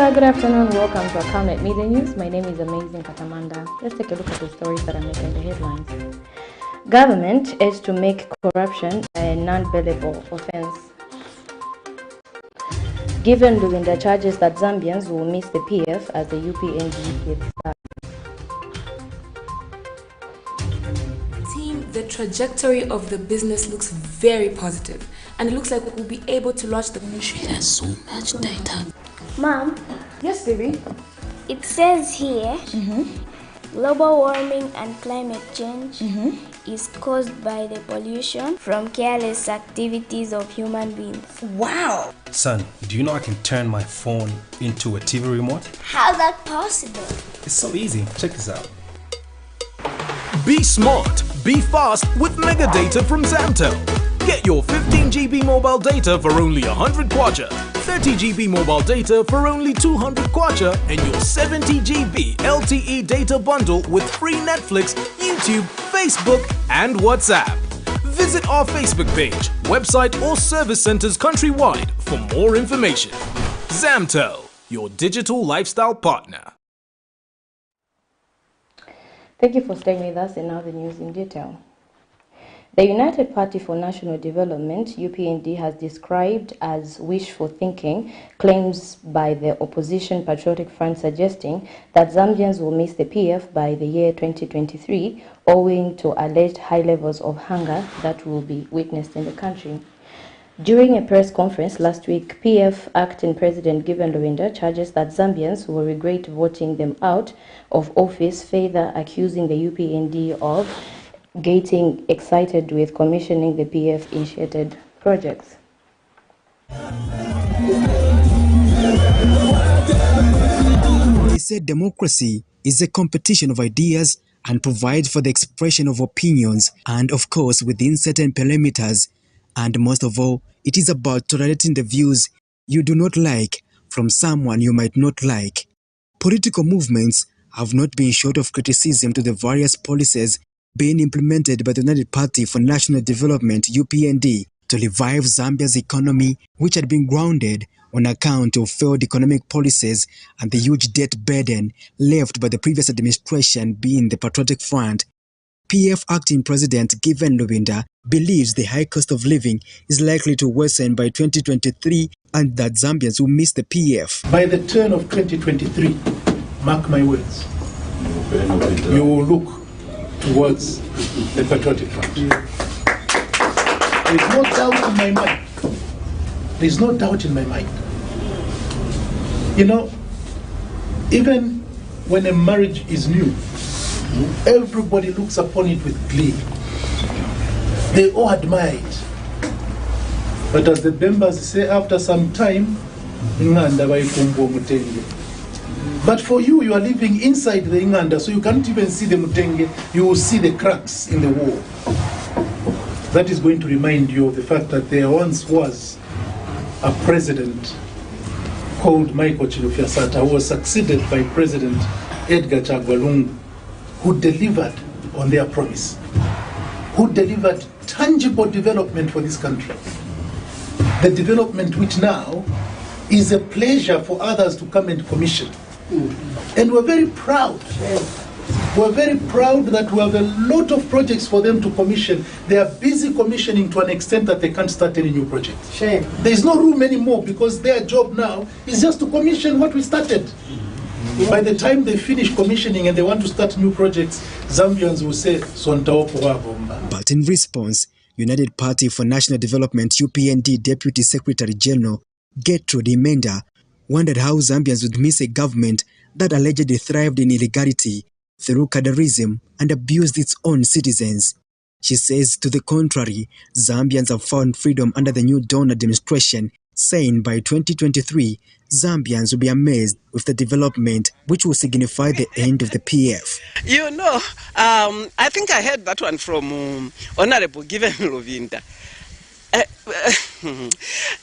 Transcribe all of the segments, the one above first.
Good afternoon. Welcome to Camnet Midday News. My name is Amazing Katamanda. Let's take a look at the stories that are making the headlines. Government is to make corruption a non-bailable offense. Given LUBINDA charges that Zambians will miss the PF as the UPND gets started. Team, the trajectory of the business looks very positive, and it looks like we'll be able to launch the ministry. There's so much data. Mom. Yes, baby. It says here, global warming and climate change is caused by the pollution from careless activities of human beings. Wow! Son, do you know I can turn my phone into a TV remote? How's that possible? It's so easy. Check this out. Be smart, be fast with mega data from Zamtel. Get your 15 GB mobile data for only 100 kwacha, 30 GB mobile data for only 200 kwacha, and your 70 GB LTE data bundle with free Netflix, YouTube, Facebook, and WhatsApp. Visit our Facebook page, website, or service centers countrywide for more information. Zamtel, your digital lifestyle partner. Thank you for staying with us, and now the news in detail. The United Party for National Development, UPND, has described as wishful thinking claims by the opposition Patriotic Front suggesting that Zambians will miss the PF by the year 2023 owing to alleged high levels of hunger that will be witnessed in the country. During a press conference last week, PF Acting President Given LUBINDA charges that Zambians will regret voting them out of office, further accusing the UPND of getting excited with commissioning the PF-initiated projects. He said democracy is a competition of ideas and provides for the expression of opinions and, of course, within certain parameters. And most of all, it is about tolerating the views you do not like from someone you might not like. Political movements have not been short of criticism to the various policies being implemented by the United Party for National Development, UPND, to revive Zambia's economy, which had been grounded on account of failed economic policies and the huge debt burden left by the previous administration, being the Patriotic Front. PF Acting President Given LUBINDA believes the high cost of living is likely to worsen by 2023 and that Zambians will miss the PF. By the turn of 2023, mark my words, you will look towards the Patriotic Front. There is no doubt in my mind. There is no doubt in my mind. You know, even when a marriage is new, everybody looks upon it with glee. They all admire it. But as the members say, after some time, but for you, you are living inside the Inganda, so you can't even see the Mutenge, you will see the cracks in the wall. That is going to remind you of the fact that there once was a president called Michael Chilufya-Sata who was succeeded by President Edgar Chagwa, who delivered on their promise, who delivered tangible development for this country. The development which now is a pleasure for others to come and commission. And we're very proud. We're very proud that we have a lot of projects for them to commission. They are busy commissioning to an extent that they can't start any new project. Shame. There is no room anymore because their job now is just to commission what we started. By the time they finish commissioning and they want to start new projects, Zambians will say, But in response, United Party for National Development UPND Deputy Secretary General Gertrude Imenda wondered how Zambians would miss a government that allegedly thrived in illegality through cadarism and abused its own citizens. She says, to the contrary, Zambians have found freedom under the new Dawn administration, saying by 2023, Zambians will be amazed with the development, which will signify the end of the PF. You know, I think I heard that one from Honorable Given LUBINDA.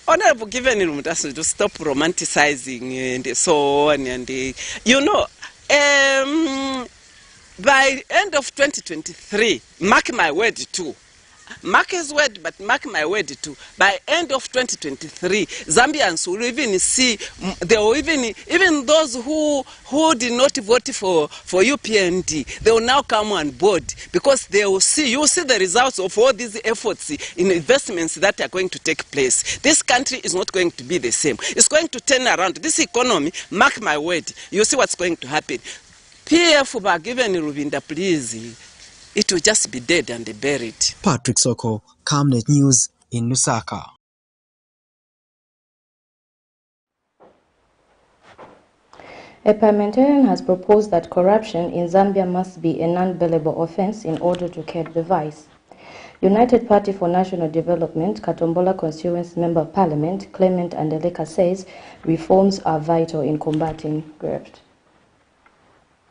Honorable Given LUBINDA to stop romanticizing and so on. And you know, by end of 2023, mark my word too, mark his word, but mark my word too. By end of 2023, Zambians will even see, they will even those who did not vote for UPND, they will now come on board because they will see, you will see the results of all these efforts in investments that are going to take place. This country is not going to be the same. It's going to turn around. This economy, mark my word, you see what's going to happen. PF by given Lubinda, please. It will just be dead and buried. Patrick Soko, Camnet News in Lusaka. A parliamentarian has proposed that corruption in Zambia must be a non-bailable offense in order to curb the vice. United Party for National Development, Katombola Constituency Member of Parliament, Clement Andeleka says reforms are vital in combating graft.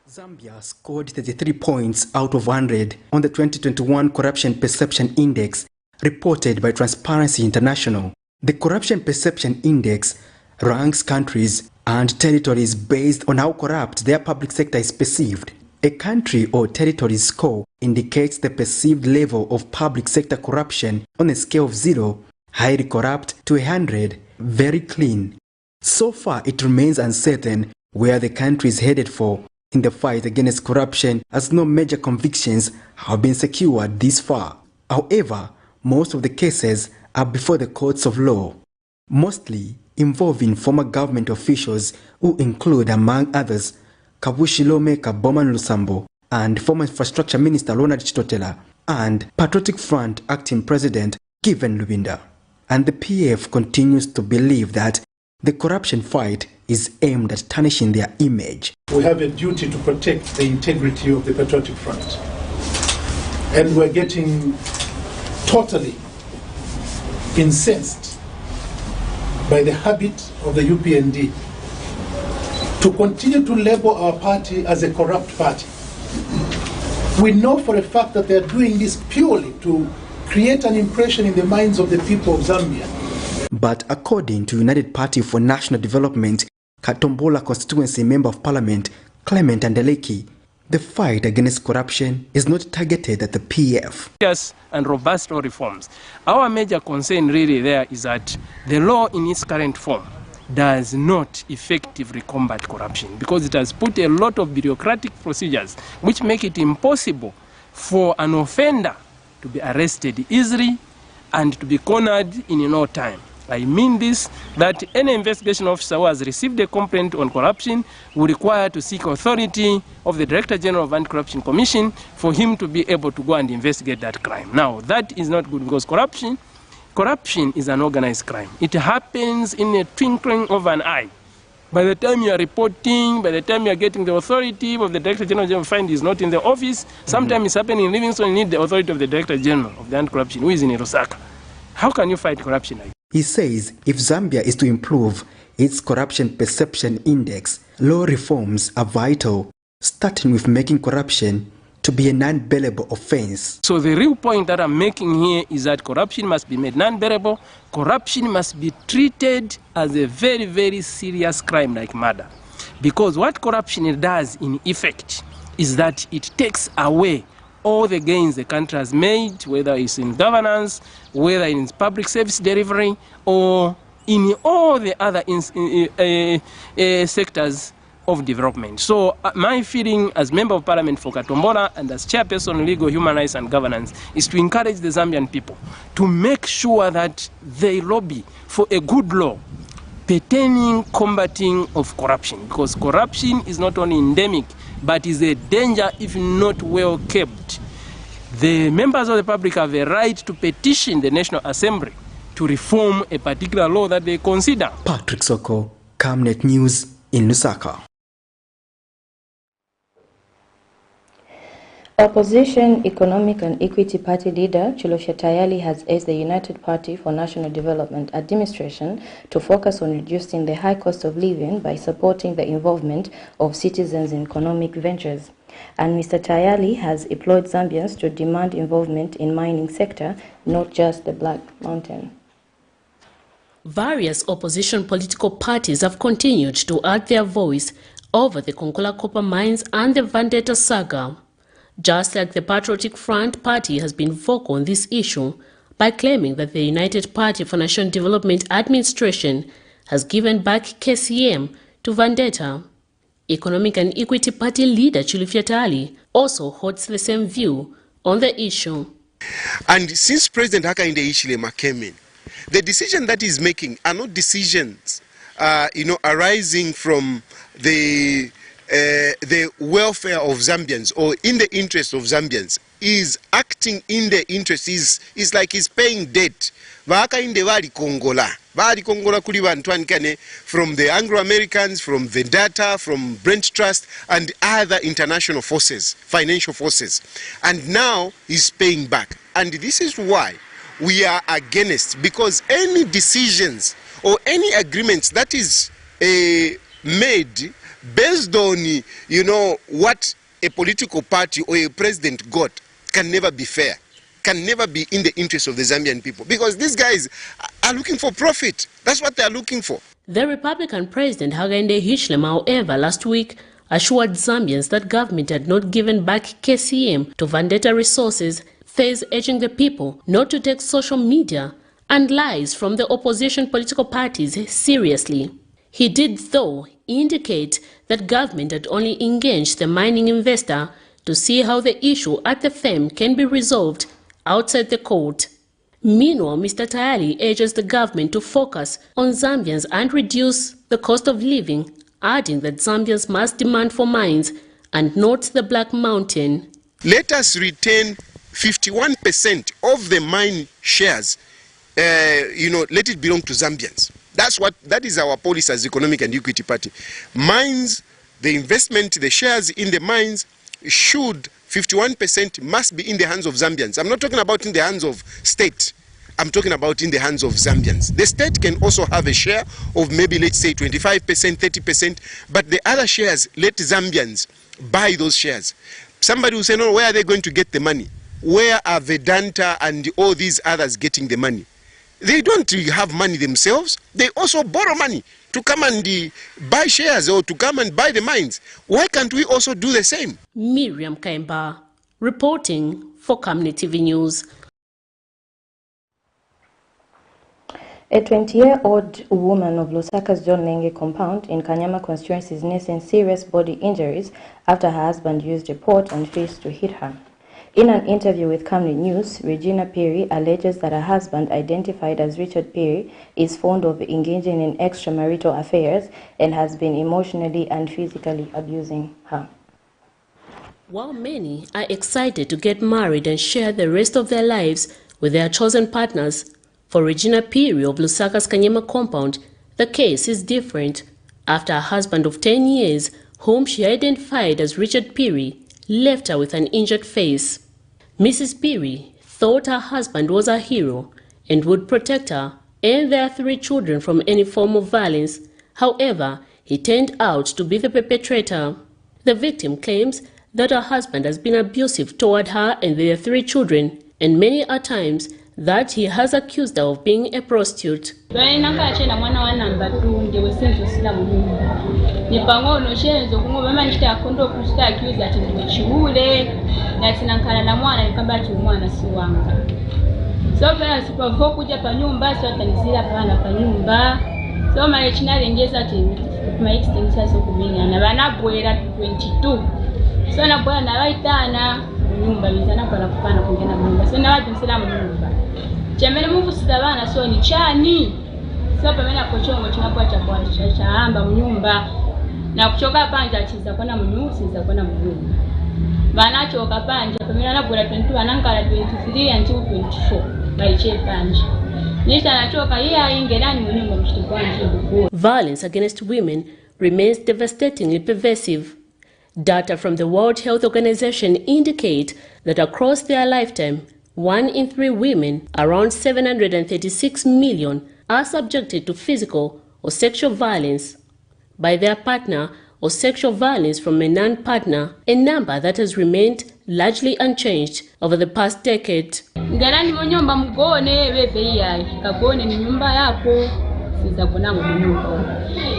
Zambia scored 33 points out of 100 on the 2021 Corruption Perception Index reported by Transparency International. The Corruption Perception Index ranks countries and territories based on how corrupt their public sector is perceived. A country or territory's score indicates the perceived level of public sector corruption on a scale of 0, highly corrupt, to 100, very clean. So far, it remains uncertain where the country is headed for in the fight against corruption, as no major convictions have been secured this far. However, most of the cases are before the courts of law, mostly involving former government officials who include, among others, Kabushi lawmaker Bowman Lusambo and former Infrastructure Minister Ronald Chitotela and Patriotic Front acting president Given Lubinda. And the PF continues to believe that the corruption fight is aimed at tarnishing their image. We have a duty to protect the integrity of the Patriotic Front. And we're getting totally incensed by the habit of the UPND to continue to label our party as a corrupt party. We know for a fact that they're doing this purely to create an impression in the minds of the people of Zambia. But according to United Party for National Development, Katombola Constituency Member of Parliament Clement Andeleki, the fight against corruption is not targeted at the PF. Yes, and robust law reforms. Our major concern really there is that the law in its current form does not effectively combat corruption because it has put a lot of bureaucratic procedures which make it impossible for an offender to be arrested easily and to be cornered in no time. I mean this, that any investigation officer who has received a complaint on corruption will require to seek authority of the Director General of Anti-Corruption Commission for him to be able to go and investigate that crime. Now, that is not good because corruption is an organized crime. It happens in a twinkling of an eye. By the time you are reporting, by the time you are getting the authority of the Director General of find is not in the office, sometimes it's happening in Livingston, you need the authority of the Director General of the Anti-Corruption, who is in Lusaka. How can you fight corruption like that? He says if Zambia is to improve its corruption perception index, law reforms are vital, starting with making corruption to be a non-bailable offense. So the real point that I'm making here is that corruption must be made non-bailable. Corruption must be treated as a very, very serious crime like murder. Because what corruption does in effect is that it takes away all the gains the country has made, whether it's in governance, whether in public service delivery, or in all the other sectors of development. So my feeling as Member of Parliament for Katombola and as Chairperson of Legal, Human Rights and Governance is to encourage the Zambian people to make sure that they lobby for a good law pertaining combating of corruption, because corruption is not only endemic but is a danger if not well kept. The members of the public have a right to petition the National Assembly to reform a particular law that they consider. Patrick Soko, Camnet News in Lusaka. Opposition Economic and Equity Party leader Chiloshe Tayali has asked the United Party for National Development administration to focus on reducing the high cost of living by supporting the involvement of citizens in economic ventures. And Mr. Tayali has implored Zambians to demand involvement in mining sector, not just the Black Mountain. Various opposition political parties have continued to add their voice over the Konkola copper mines and the Vendetta saga. just like the Patriotic Front Party has been vocal on this issue by claiming that the United Party for National Development administration has given back KCM to Vendetta. Economic and Equity Party leader Chilifya Tali also holds the same view on the issue. And since President Hakainde Hichilema came in, the decision that he's making are not decisions arising from the welfare of Zambians or in the interest of Zambians. Is acting in the interest, is like he's paying debt. Hakainde bali kongola kuli bantu ankane from the Anglo-Americans, from Vendetta, from Brent Trust and other international forces, financial forces. And now he's paying back. And this is why we are against, because any decisions or any agreements that is made based on what a political party or a president got can never be fair, can never be in the interest of the Zambian people, because these guys are looking for profit. That's what they are looking for. The Republican President Hakainde Hichilema, however, last week assured Zambians that government had not given back KCM to Vendetta resources, thus urging the people not to take social media and lies from the opposition political parties seriously. He did, though, indicate that government had only engaged the mining investor to see how the issue at the firm can be resolved outside the court. Meanwhile, Mr. Tayali urges the government to focus on Zambians and reduce the cost of living, adding that Zambians must demand for mines and not the Black Mountain. Let us retain 51% of the mine shares, let it belong to Zambians. That is our policy as Economic and Equity Party. Mines, the investment, the shares in the mines should 51% must be in the hands of Zambians. I'm not talking about in the hands of state. I'm talking about in the hands of Zambians. The state can also have a share of maybe, let's say, 25%, 30%, but the other shares, let Zambians buy those shares. Somebody will say, no, where are they going to get the money? Where are Vedanta and all these others getting the money? They don't have money themselves. They also borrow money to come and buy shares or to come and buy the mines. Why can't we also do the same? Miriam Kaimba, reporting for Camnet TV News. A 20-year-old woman of Lusaka's John Lenge compound in Kanyama constituency is nursing serious body injuries after her husband used a pot and fish to hit her. In an interview with Camnet News, Regina Perry alleges that her husband, identified as Richard Perry, is fond of engaging in extramarital affairs and has been emotionally and physically abusing her. While many are excited to get married and share the rest of their lives with their chosen partners, for Regina Perry of Lusaka's Kanyama compound, the case is different after a husband of 10 years, whom she identified as Richard Perry, left her with an injured face. Mrs. Perry thought her husband was a hero and would protect her and their 3 children from any form of violence. However, he turned out to be the perpetrator. The victim claims that her husband has been abusive toward her and their 3 children, and many a times that he has accused her of being a prostitute. Nipangono shenzo kungoba manchita akondo kusta accuse ati ndichule na tinankana na mwana nikamba ati mwana si wanga. So pera sipavo kuja pa nyumba so atanisira pana pa nyumba. So my chinale ngeza ati my extension so kuminya na bana bwera 22. So na bwana na baitana nyumba bizana para kupana kungena nyumba. So na watu msilamu nyumba. Chemele mungu sitabana so ni chani. So pamena kochongo chinakuwa cha amba nyumba. Na kuchoka panja chiza kona munyusi za kona munyumba. Banachoka panja pamela na bora 22 anankala 23 until 24 baiche panja. Nisha nachoka yeye ingelani munyumba mshituko wanje. Violence against women remains devastatingly pervasive. Data from the World Health Organization indicate that across their lifetime, 1 in 3 women, around 736 million, are subjected to physical or sexual violence by their partner or sexual violence from a non-partner, a number that has remained largely unchanged over the past decade. Ngalani mnyumba mgone wewe yai kakone ni nyumba yako siza kunango munyumba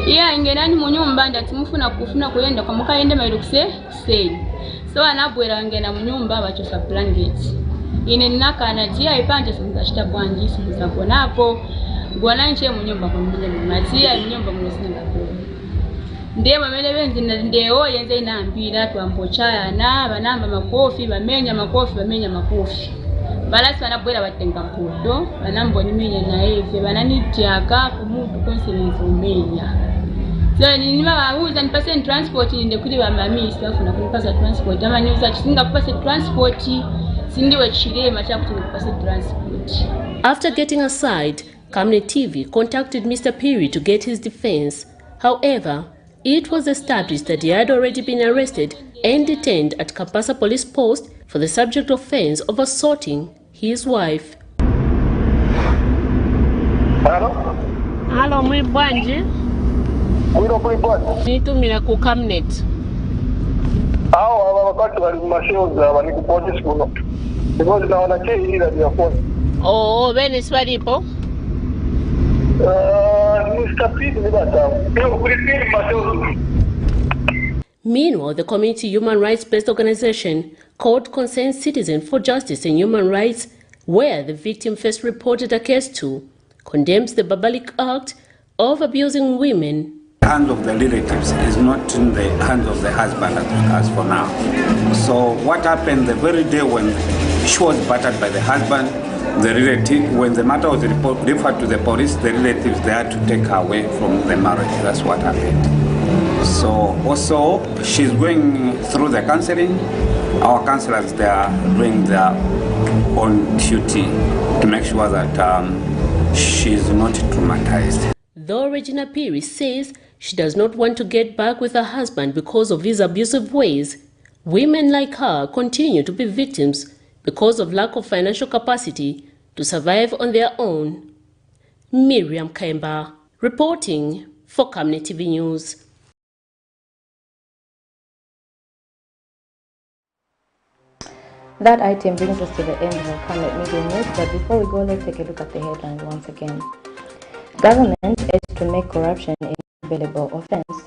iya ingenani munyumba ndati mufuna kuyenda kwa mukaende mailo kuseni so anabwera ngena munyumba bachosa blankets ine ninakana tia ipanje simuzachita bwanji simuza kunapo gwana nche munyumba kwa matia munyumba musinga kwa ndiye bamene benzi ndeyo yenze inambira twampochaya na banamba makofi bamenya makofi balasi banabwera batenga mpudo banamboni menya na eve bananityaka kumutu konselenzi umenya so nima bahuza nipase transport ninde kuli bamamisi bafuna kunipasa transport ama niuza chisinga kupase transport sindiwe chilema cha kuti nikupase transport. After getting aside, Camnet TV contacted Mr. Piri to get his defense. However, it was established that he had already been arrested and detained at Kampasa Police Post for the subject offense of assaulting his wife. Hello, mwibwanji. Nitumira ku Camnet. Wakati wali mashoza wali kupoti sikuno. Because naona chei hili la phone. Oh, bene swalipo. Meanwhile, the community human rights-based organization called Concerned Citizen for Justice and Human Rights, where the victim first reported a case to, condemns the barbaric act of abusing women. The hand of the relatives is not in the hands of the husband as for now. So what happened the very day when she was battered by the husband, the relative, when the matter was referred to the police, the relatives, they had to take her away from the marriage. That's what happened. So also, she's going through the counseling. Our counselors, they are doing their own duty to make sure that she's not traumatized. Though Regina Piri says she does not want to get back with her husband because of his abusive ways, women like her continue to be victims because of lack of financial capacity to survive on their own. Miriam Kemba, reporting for Camnet TV News. That item brings us to the end of our Camnet Media News, but before we go, let's take a look at the headlines once again. Government aims to make corruption a non-bailable offense.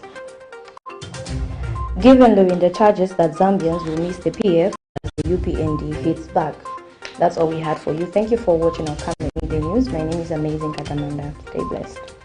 Given LUBINDA charges that Zambians will miss the PF as the UPND hits back. That's all we had for you. Thank you for watching our Camnet Media News. My name is Amazing Katamanda. Stay blessed.